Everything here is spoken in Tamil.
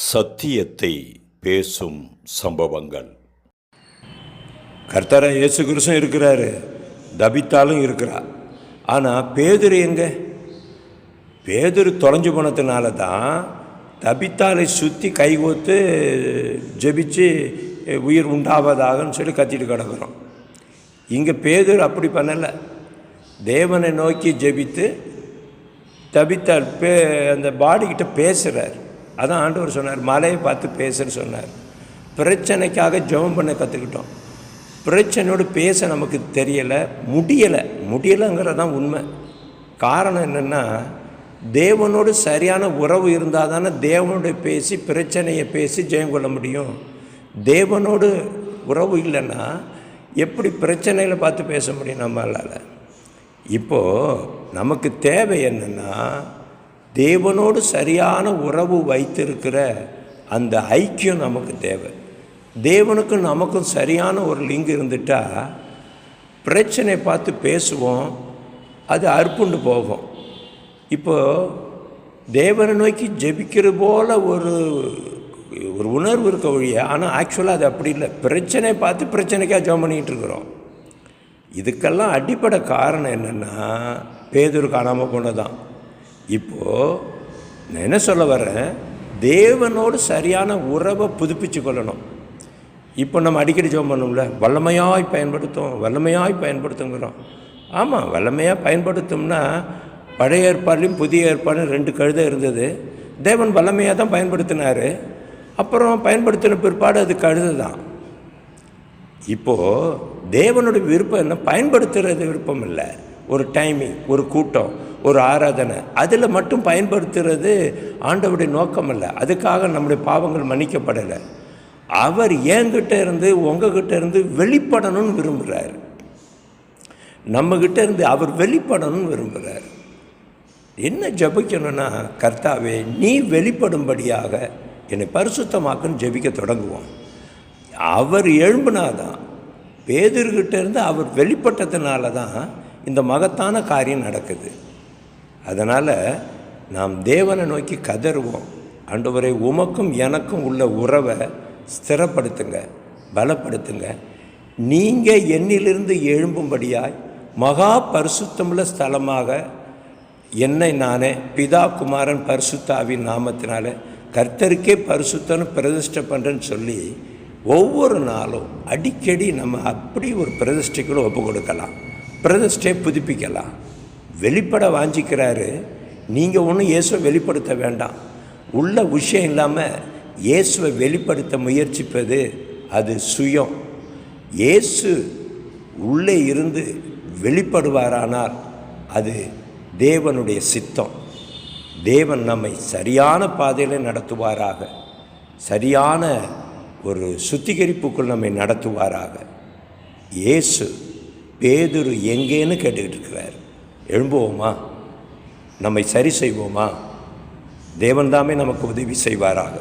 சத்தியத்தை பேசும் சம்பவங்கள். கர்த்தராகிய இயேசு கிறிஸ்துவும் இருக்கிறாரு, தபித்தாலும் இருக்கிறார். ஆனால் பேதுரு எங்கே? பேதுரு தொலைஞ்சு போனதுனால தான் தபித்தாலை சுற்றி கைகோத்து ஜெபிச்சு உயிர் உண்டாவதாகன்னு சொல்லி கத்திட்டு கிடக்கிறோம். இங்கே பேதுரு அப்படி பண்ணலை. தேவனை நோக்கி ஜெபித்து தபித்தால் அந்த பாடிக்கிட்ட பேசுகிறார். அதான் ஆண்டவர் சொன்னார், மலையை பார்த்து பேசுன்னு சொன்னார். பிரச்சனைக்காக ஜெபம் பண்ண கற்றுக்கிட்டோம். பிரச்சனையோடு பேச நமக்கு முடியலைங்கிறது தான் உண்மை. காரணம் என்னென்னா, தேவனோடு சரியான உறவு இருந்தால் தானே தேவனோடு பேசி பிரச்சனையை பேசி ஜெயம் கொள்ள முடியும். தேவனோடு உறவு இல்லைன்னா எப்படி பிரச்சனையில் பார்த்து பேச முடியும் நம்மளால்? இப்போது நமக்கு தேவை என்னென்னா, தேவனோடு சரியான உறவு வைத்திருக்கிற அந்த ஐக்கியம் நமக்கு தேவை. தேவனுக்கும் நமக்கும் சரியான ஒரு லிங்க் இருந்துட்டால் பிரச்சனையை பார்த்து பேசுவோம், அது அறுப்புண்டு போகும். இப்போது தேவனை நோக்கி ஜெபிக்கிற போல் ஒரு உணர்வு இருக்க வழியா, ஆனால் ஆக்சுவலாக அது அப்படி இல்லை. பிரச்சனையை பார்த்து பிரச்சனைக்காக ஜெபம் பண்ணிகிட்டு இருக்கிறோம். இதுக்கெல்லாம் அடிப்படை காரணம் என்னென்னா, பேதுரு காணாமல் போனதான். இப்போது நான் என்ன சொல்ல வரேன், தேவனோடு சரியான உறவை புதுப்பிச்சு கொள்ளணும். இப்போ நம்ம அடிக்கடி ஜெபம் பண்ணோம்ல, வல்லமையாய் பயன்படுத்துங்கிறோம். ஆமாம், வல்லமையாக பயன்படுத்தோம்னா பழைய ஏற்பாடுலையும் புதிய ஏற்பாடும் 2 கழுதை இருந்தது. தேவன் வல்லமையாக தான் பயன்படுத்தினார். அப்புறம் பயன்படுத்தின பிற்பாடு அது கழுதை தான். இப்போது தேவனுடைய விருப்பம் என்ன? பயன்படுத்துகிறது விருப்பம் இல்லை. ஒரு டைமிங், ஒரு கூட்டம், ஒரு ஆராதனை, அதில் மட்டும் பயன்படுத்துகிறது ஆண்டவருடைய நோக்கம் இல்லை. அதுக்காக நம்முடைய பாவங்கள் மன்னிக்கப்படலை. அவர் என்கிட்ட இருந்து உங்ககிட்ட இருந்து வெளிப்படணும்னு விரும்புகிறார். நம்மக்கிட்ட இருந்து அவர் வெளிப்படணும்னு விரும்புகிறார். என்ன ஜெபிக்கணும்னா, கர்த்தாவே நீ வெளிப்படும்படியாக என்னை பரிசுத்தமாக்குன்னு ஜெபிக்க தொடங்குவோம். அவர் எழும்பினாதான், பேதுருக்கிட்ட இருந்து அவர் வெளிப்பட்டதுனால தான் இந்த மகத்தான காரியம் நடக்குது. அதனால் நாம் தேவனை நோக்கி கதறுவோம். ஆண்டவரே, உமக்கும் எனக்கும் உள்ள உறவை ஸ்திரப்படுத்துங்க, பலப்படுத்துங்க. நீங்கள் என்னிலிருந்து எழும்பும்படியாய் மகா பரிசுத்தமுள்ள ஸ்தலமாக என்னை நானே பிதா குமாரன் பரிசுத்தாவின் நாமத்தினால கர்த்தருக்கே பரிசுத்தன்னு பிரதிஷ்டை பண்ணுறேன்னு சொல்லி ஒவ்வொரு நாளும் அடிக்கடி நம்ம அப்படி ஒரு பிரதிஷ்டைக்குள்ள ஒப்பு கொடுக்கலாம், பிரதிஷ்டையை புதுப்பிக்கலாம். வெளிப்பட வாஞ்சிக்கிறாரு. நீங்கள் ஒன்றும் இயேசுவை வெளிப்படுத்த வேண்டாம். உள்ள விஷயம் இல்லாமல் இயேசுவை வெளிப்படுத்த முயற்சிப்பது அது சுயம். இயேசு உள்ளே இருந்து வெளிப்படுவாரானால் அது தேவனுடைய சித்தம். தேவன் நம்மை சரியான பாதையில் நடத்துவாராக, சரியான ஒரு சுத்திகரிப்புக்குள் நம்மை நடத்துவாராக. இயேசு பேதுரு எங்கேன்னு கேட்டுக்கிட்டு இருக்கிறார். எழும்புவோமா? நம்மை சரி செய்வோமா? தேவன் தாமே நமக்கு உதவி செய்வாராக.